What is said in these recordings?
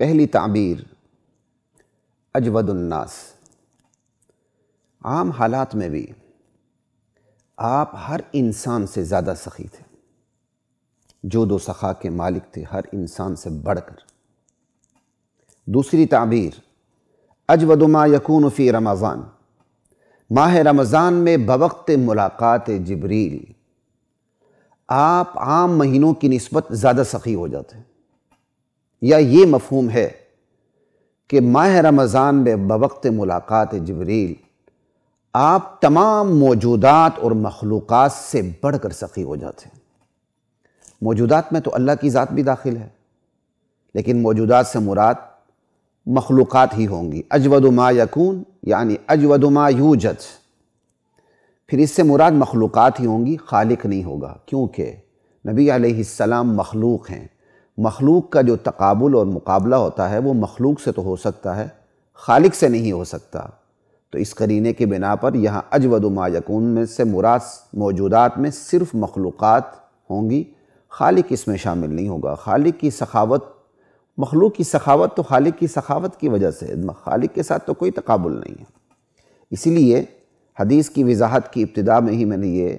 پہلی تعبیر اجود الناس۔ عام حالات میں بھی آپ ہر انسان سے زیادہ سخی تھے، جود و سخا کے مالک تھے، ہر انسان سے بڑھ کر۔ دوسری تعبیر اجود ما یکون فی رمضان، ماہ رمضان میں بوقت ملاقات جبریل آپ عام مہینوں کی نسبت زیادہ سخی ہو جاتے ہیں، یا یہ مفہوم ہے کہ ماہ رمضان میں بوقت ملاقات جبریل آپ تمام موجودات اور مخلوقات سے بڑھ کر سخی ہو جاتے ہیں۔ موجودات میں تو اللہ کی ذات بھی داخل ہے، لیکن موجودات سے مراد مخلوقات ہی ہوں گی۔ اجود ما یکون یعنی اجود ما یوجد، پھر اس سے مراد مخلوقات ہی ہوں گی، خالق نہیں ہوگا، کیونکہ نبی علیہ السلام مخلوق ہیں۔ مخلوق کا جو تقابل اور مقابلہ ہوتا ہے وہ مخلوق سے تو ہو سکتا ہے، خالق سے نہیں ہو سکتا۔ تو اس قرینے کی بنا پر یہاں اجود ما یکون میں سے مراد موجودات میں صرف مخلوقات ہوں گی، خالق اس میں شامل نہیں ہوگا۔ خالق کی سخاوت، مخلوق کی سخاوت تو خالق کی سخاوت کی وجہ سے، خالق کے ساتھ تو کوئی تقابل نہیں ہے۔ اسی لیے حدیث کی وضاحت کی ابتدا میں ہی میں نے یہ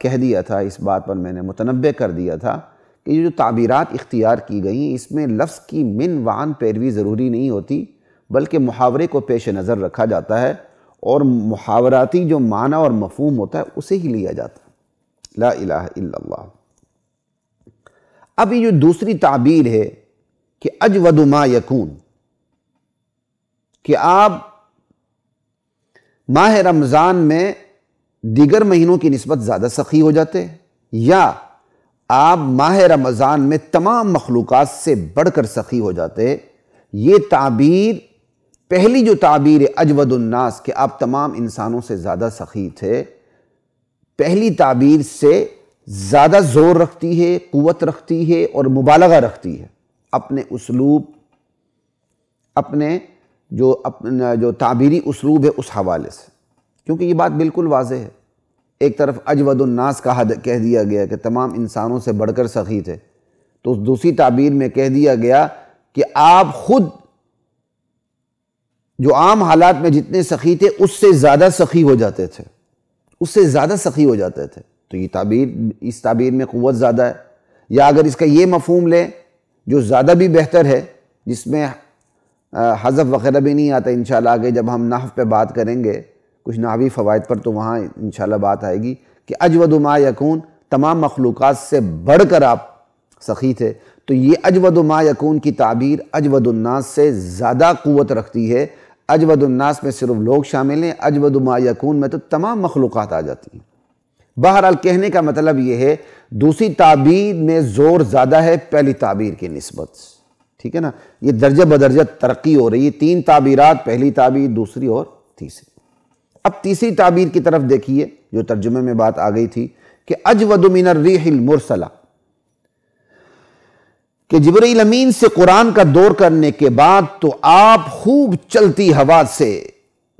کہہ دیا تھا، اس بات پر میں نے متنبہ کر دیا تھا کہ یہ جو تعبیرات اختیار کی گئیں اس میں لفظ کی من وعن پیروی ضروری نہیں ہوتی، بلکہ محاورے کو پیش نظر رکھا جاتا ہے، اور محاوراتی جو معنی اور مفہوم ہوتا ہے اسے ہی لیا جاتا ہے۔ لا الہ الا اللہ۔ اب یہ جو دوسری تعبیر ہے کہ اجود ما یکون، کہ آپ ماہ رمضان میں دیگر مہینوں کی نسبت زیادہ سخی ہو جاتے، یا آپ ماہ رمضان میں تمام مخلوقات سے بڑھ کر سخی ہو جاتے، یہ تعبیر پہلی جو تعبیر ہے اجود الناس کہ آپ تمام انسانوں سے زیادہ سخی تھے، پہلی تعبیر سے زیادہ زور رکھتی ہے، قوت رکھتی ہے اور مبالغہ رکھتی ہے اپنے اسلوب، اپنے جو تعبیری اسلوب ہے اس حوالے سے، کیونکہ یہ بات بالکل واضح ہے۔ ایک طرف اجود الناس کہہ دیا گیا کہ تمام انسانوں سے بڑھ کر سخی تھے، تو دوسری تعبیر میں کہہ دیا گیا کہ آپ خود جو عام حالات میں جتنے سخی تھے اس سے زیادہ سخی ہو جاتے تھے، اس سے زیادہ سخی ہو جاتے تھے۔ تو یہ تعبیر، اس تعبیر میں قوت زیادہ ہے۔ یا اگر اس کا یہ مفہوم لیں جو زیادہ بھی بہتر ہے، جس میں حذف وغیرہ بھی نہیں آتا، انشاءاللہ آگے جب ہم نحو پہ بات کریں گے کچھ نحوی فوائد پر تو وہاں انشاءاللہ بات آئے گی کہ اجود ما یکون تمام مخلوقات سے بڑھ کر آپ سخی تھے، تو یہ اجود ما یکون کی تعبیر اجود الناس سے زیادہ قوت رکھتی ہے۔ اجود الناس میں صرف لوگ شامل ہیں، اجود ما یکون میں تو تمام مخلوقات آ جاتی ہیں۔ بہرحال کہنے کا مطلب یہ ہے دوسری تعبیر میں زور زیادہ ہے پہلی تعبیر کی نسبت، ٹھیک ہے نا؟ یہ درجہ بدرجہ ترقی ہو رہی ہے، تین تعبیرات، پہلی تعبیر، دوسری اور تیسری۔ اب تیسری تعبیر کی طرف دیکھیے جو ترجمے میں بات آ گئی تھی کہ اجود من الریح المرسلہ، کہ جبرائیل امین سے قرآن کا دور کرنے کے بعد تو آپ خوب چلتی ہوا سے،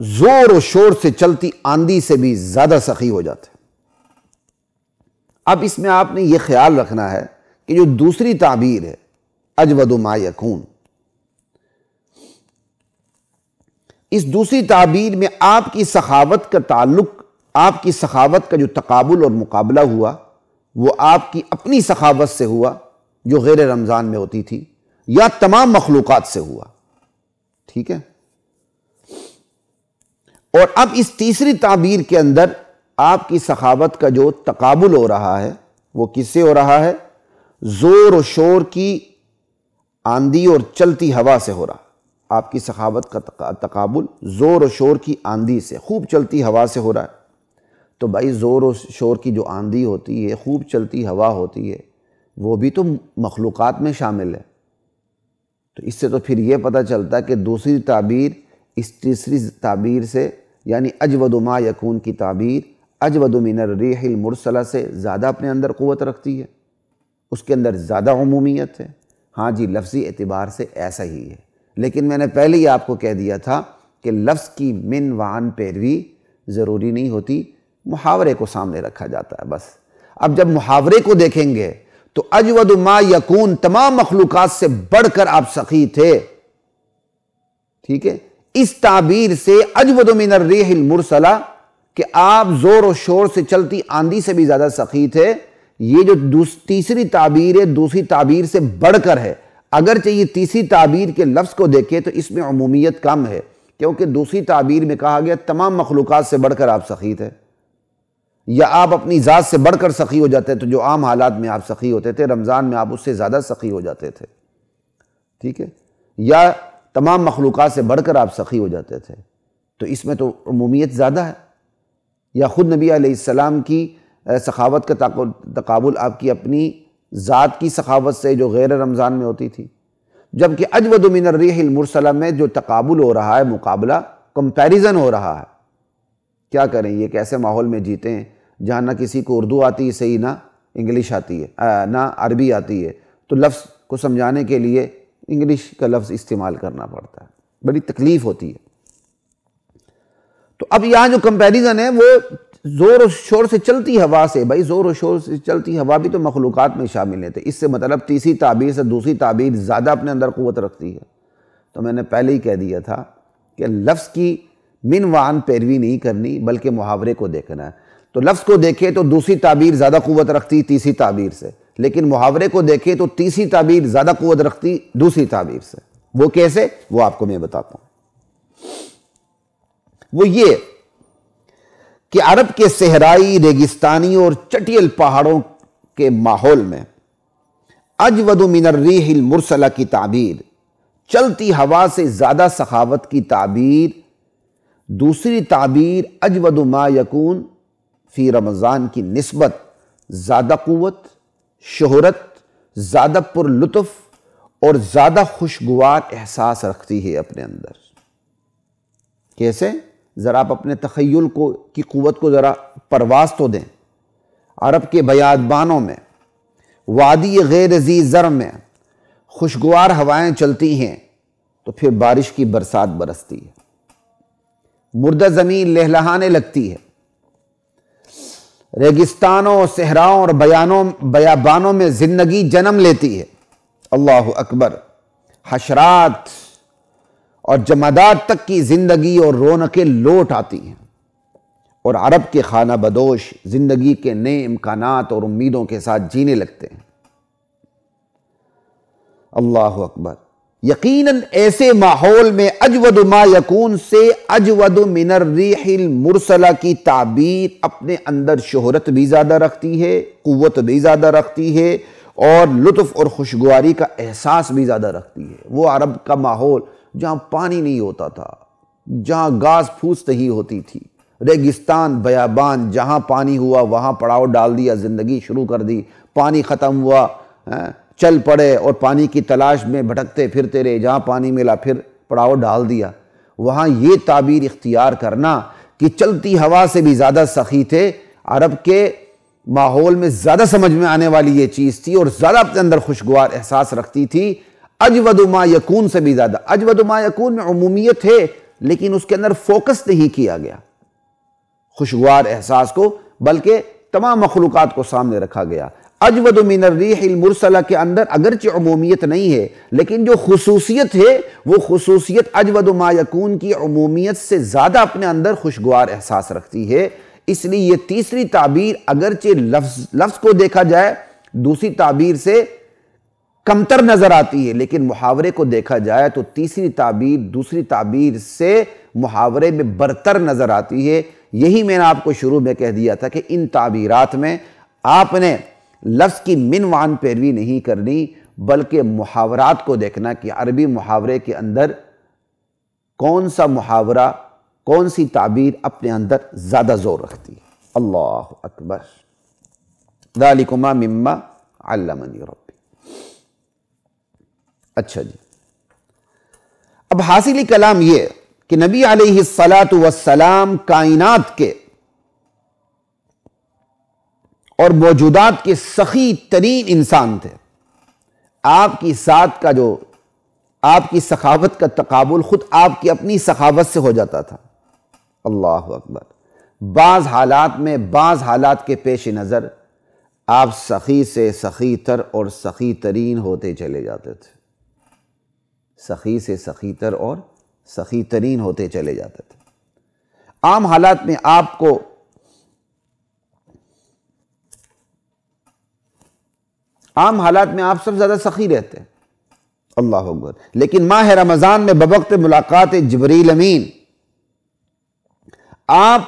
زور و شور سے چلتی آندھی سے بھی زیادہ سخی ہو جاتے۔ اب اس میں آپ نے یہ خیال رکھنا ہے کہ جو دوسری تعبیر ہے اجود ما یکون، اس دوسری تعبیر میں آپ کی سخاوت کا تعلق، آپ کی سخاوت کا جو تقابل اور مقابلہ ہوا وہ آپ کی اپنی سخاوت سے ہوا جو غیر رمضان میں ہوتی تھی، یا تمام مخلوقات سے ہوا، ٹھیک ہے؟ اور اب اس تیسری تعبیر کے اندر آپ کی سخاوت کا جو تقابل ہو رہا ہے وہ کس سے ہو رہا ہے؟ زور و شور کی آندھی اور چلتی ہوا سے ہو رہا ہے۔ آپ کی سخاوت کا تقابل زور و شور کی آندھی سے، خوب چلتی ہوا سے ہو رہا ہے۔ تو بھائی زور و شور کی جو آندھی ہوتی ہے، خوب چلتی ہوا ہوتی ہے، وہ بھی تو مخلوقات میں شامل ہے۔ تو اس سے تو پھر یہ پتہ چلتا ہے کہ دوسری تعبیر اس تیسری تعبیر سے، یعنی اجود ما یکون کی تعبیر اجود من الریح المرسلہ سے زیادہ اپنے اندر قوت رکھتی ہے، اس کے اندر زیادہ عمومیت ہے۔ ہاں جی، لفظی اعتبار سے ایسا ہی ہے، لیکن میں نے پہلے ہی آپ کو کہہ دیا تھا کہ لفظ کی من وعن پیروی ضروری نہیں ہوتی، محاورے کو سامنے رکھا جاتا ہے بس۔ اب جب محاورے کو دیکھیں گے تو اجود ما یکون، تمام مخلوقات سے بڑھ کر آپ سخی تھے، ٹھیک ہے۔ اس تعبیر سے اجود من الریح المرسلہ، کہ آپ زور و شور سے چلتی آندھی سے بھی زیادہ سخی تھے، یہ جو تیسری تعبیر ہے دوسری تعبیر سے بڑھ کر ہے۔ اگرچہ یہ تیسری تعبیر کے لفظ کو دیکھیں تو اس میں عمومیت کم ہے، کیونکہ دوسری تعبیر میں کہا گیا تمام مخلوقات سے بڑھ کر آپ سخی تھے، یا آپ اپنی ذات سے بڑھ کر سخی ہو جاتے تو جو عام حالات میں آپ سخی ہوتے تھے، رمضان میں آپ اس سے زیادہ سخی ہو جاتے تھے، ٹھیک ہے، یا تمام مخلوقات سے بڑھ کر آپ سخی ہو جاتے تھے، تو اس میں تو عمومیت زیادہ ہے۔ یا خود نبی علیہ السلام کی سخاوت کا تقابل آپ کی اپنی ذات کی سخاوت سے جو غیر رمضان میں ہوتی تھی، جبکہ اجود من الریح المرسلہ میں جو تقابل ہو رہا ہے، مقابلہ، کمپیریزن ہو رہا ہے۔ کیا کریں، یہ ایک ایسے ماحول میں جیتے ہیں جہاں نہ کسی کو اردو آتی ہے صحیح، نہ انگلش آتی ہے، نہ عربی آتی ہے، تو لفظ کو سمجھانے کے لیے انگلش کا لفظ استعمال کرنا پڑتا ہے، بڑی تکلیف ہوتی ہے۔ تو اب یہاں جو کمپیریزن ہے وہ زور و شور سے چلتی ہوا سے، بھائی زور و شور سے چلتی ہوا بھی تو مخلوقات میں شامل ہے، تو اس سے مطلب تیسری تعبیر سے دوسری تعبیر زیادہ اپنے اندر قوت رکھتی ہے۔ تو میں نے پہلے ہی کہہ دیا تھا کہ لفظ کی من وعن پیروی نہیں کرنی بلکہ محاورے کو دیکھنا ہے۔ تو لفظ کو دیکھے تو دوسری تعبیر زیادہ قوت رکھتی تیسری تعبیر سے، لیکن محاورے کو دیکھے تو تیسری تعبیر زیادہ قوت رکھتی دوسری تعبیر سے۔ وہ کیسے؟ وہ آپ کو میں بتاتا ہوں۔ وہ یہ کہ عرب کے صحرائی، ریگستانی اور چٹیل پہاڑوں کے ماحول میں اجود من الریح المرسلہ کی تعبیر، چلتی ہوا سے زیادہ سخاوت کی تعبیر، دوسری تعبیر اجود ما یکون فی رمضان کی نسبت زیادہ قوت، شہرت، زیادہ پر لطف اور زیادہ خوشگوار احساس رکھتی ہے اپنے اندر۔ کیسے؟ ذرا آپ اپنے تخیل کی قوت کو ذرا پرواز تو دیں۔ عرب کے بیابانوں میں، وادی غیر ذی زرع میں خوشگوار ہوائیں چلتی ہیں تو پھر بارش کی برسات برستی ہے، مردہ زمین لہلہانے لگتی ہے، ریگستانوں، صحراؤں اور بیابانوں میں زندگی جنم لیتی ہے۔ اللہ اکبر! حشرات اور جمادات تک کی زندگی اور رونقیں لوٹ آتی ہیں، اور عرب کے خانہ بدوش زندگی کے نئے امکانات اور امیدوں کے ساتھ جینے لگتے ہیں۔ اللہ اکبر! یقیناً ایسے ماحول میں اجود ما یکون سے اجود من الریح المرسلہ کی تعبیر اپنے اندر شہرت بھی زیادہ رکھتی ہے، قوت بھی زیادہ رکھتی ہے، اور لطف اور خوشگواری کا احساس بھی زیادہ رکھتی ہے۔ وہ عرب کا ماحول جہاں پانی نہیں ہوتا تھا، جہاں گھاس پھوس نہیں ہوتی تھی، ریگستان، بیابان، جہاں پانی ہوا وہاں پڑاؤ ڈال دیا، زندگی شروع کر دی، پانی ختم ہوا چل پڑے اور پانی کی تلاش میں بھٹکتے پھرتے رہے، جہاں پانی ملا پھر پڑاؤ ڈال دیا۔ وہاں یہ تعبیر اختیار کرنا کہ چلتی ہوا سے بھی زیادہ سخی تھے، عرب کے ماحول میں زیادہ سمجھ میں آنے والی یہ چیز تھی اور زیادہ اپنے اندر خوشگوار احساس رکھتی تھی، اجود ما یکون سے بھی زیادہ۔ اجود ما یکون میں عمومیت ہے لیکن اس کے اندر فوکس نہیں کیا گیا خوشگوار احساس کو، بلکہ تمام مخلوقات کو سامنے رکھا گیا۔ اجود من الریح المرسلہ کے اندر اگرچہ عمومیت نہیں ہے لیکن جو خصوصیت ہے وہ خصوصیت اجود ما یکون کی عمومیت سے زیادہ اپنے اندر خوشگوار احساس رکھتی ہے۔ اس لیے یہ تیسری تعبیر اگرچہ لفظ کو دیکھا جائے دوسری تعبیر سے کمتر نظر آتی ہے، لیکن محاورے کو دیکھا جائے تو تیسری تعبیر دوسری تعبیر سے محاورے میں برتر نظر آتی ہے۔ یہی میں نے آپ کو شروع میں کہہ دیا تھا کہ ان تعبیرات میں آپ نے لفظ کی من وعن پیروی نہیں کرنی بلکہ محاورات کو دیکھنا کہ عربی محاورے کے اندر کون سا محاورہ، کون سی تعبیر اپنے اندر زیادہ زور رکھتی ہے۔ اللہ اکبر! ذالکما مما علمنی ربی۔ اچھا جی، اب حاصل کلام یہ کہ نبی علیہ السلام کائنات کے اور موجودات کے سخی ترین انسان تھے۔ آپ کی ذات کا جو آپ کی سخاوت کا تقابل خود آپ کی اپنی سخاوت سے ہو جاتا تھا۔ اللہ اکبر! بعض حالات میں بعض حالات کے پیش نظر آپ سخی سے سخی تر اور سخی ترین ہوتے چلے جاتے تھے، سخی سے سخی تر اور سخی ترین ہوتے چلے جاتے تھے۔ عام حالات میں آپ کو عام حالات میں آپ سب سے زیادہ سخی رہتے ہیں، اللہ اکبر، لیکن ماہ رمضان میں بوقت ملاقات جبریل امین آپ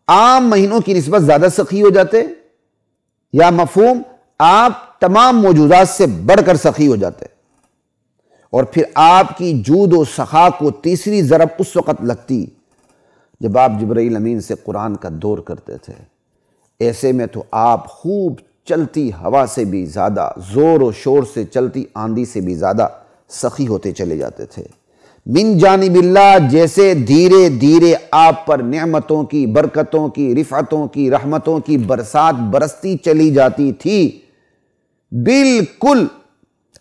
عام مہینوں کی نسبت زیادہ سخی ہو جاتے، یا مفہوم آپ تمام موجودات سے بڑھ کر سخی ہو جاتے، اور پھر آپ کی جود و سخا کو تیسری ضرب اس وقت لگتی جب آپ جبرائیل امین سے قرآن کا دور کرتے تھے۔ ایسے میں تو آپ خوب چلتی ہوا سے بھی زیادہ، زور و شور سے چلتی آندھی سے بھی زیادہ سخی ہوتے چلے جاتے تھے۔ من جانب اللہ، جیسے دھیرے دھیرے آپ پر نعمتوں کی، برکتوں کی، رفعتوں کی، رحمتوں کی برسات برستی چلی جاتی تھی، بالکل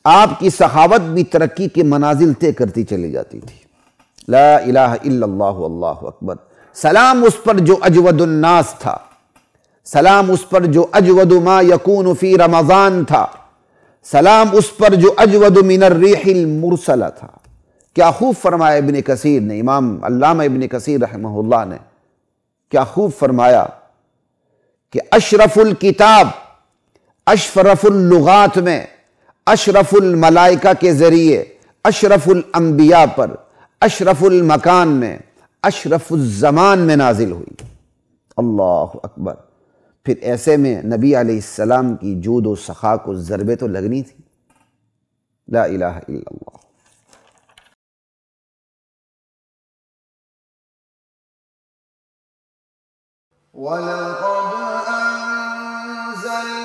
آپ کی سخاوت بھی ترقی کے منازل طے کرتی چلی جاتی تھی۔ لا الہ الا اللہ، اللہ اکبر۔ سلام اس پر جو اجود الناس تھا، سلام اس پر جو اجود ما یکون فی رمضان تھا، سلام اس پر جو اجود من الریح المرسلہ تھا۔ کیا خوب فرمایا ابن کثیر نے، امام علامہ ابن کثیر رحمہ اللہ نے کیا خوب فرمایا کہ اشرف الکتاب، اشرف اللغات میں، اشرف الملائکہ کے ذریعے، اشرف الانبیاء پر، اشرف المکان میں، اشرف الزمان میں نازل ہوئی۔ اللہ اکبر۔ پھر ایسے میں نبی علیہ السلام کی جود و سخا کو ضربیں تو لگنی تھی۔ لا الہ الا اللہ۔ وَلَقَدْ أَنزَلْنَا